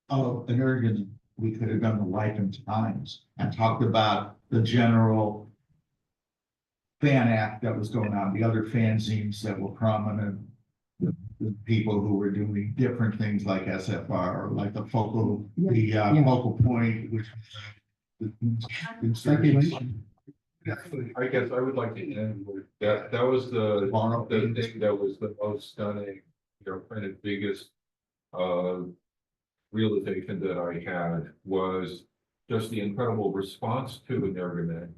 of Energumen. We could have done the life and times and talked about the general fan act that was going on, the other fanzines that were prominent, the people who were doing different things like SFR, or like the focal, focal point, which was Speculation. I guess I would like to end with that. That was the thing that was the most stunning, kind of biggest realization that I had was just the incredible response to Energumen.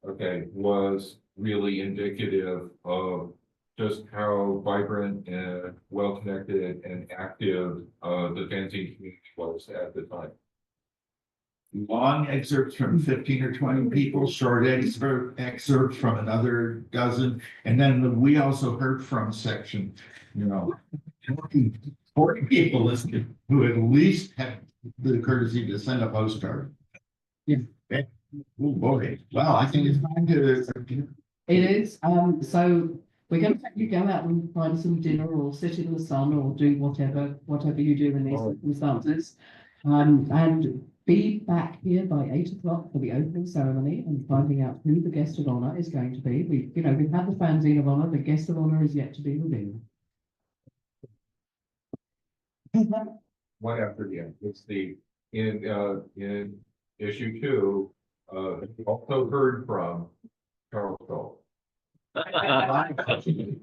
Okay, was really indicative of just how vibrant and well-connected and active the fanzine community was at the time. long excerpts from 15 or 20 people, short excerpts from another dozen. And then we also heard from section, 40 people listening who at least had the courtesy to send a postcard. Yeah. Oh, boy. Well, I think it's time to. It is, so we're gonna let you go out and find some dinner or sit in the sun or do whatever you do in these circumstances. And be back here by 8 o'clock for the opening ceremony and finding out who the guest of honor is going to be. We've had the fanzine of honor, the guest of honor is yet to be revealed. One after the end, it's in issue 2, also heard from Charles Cole. Thank you.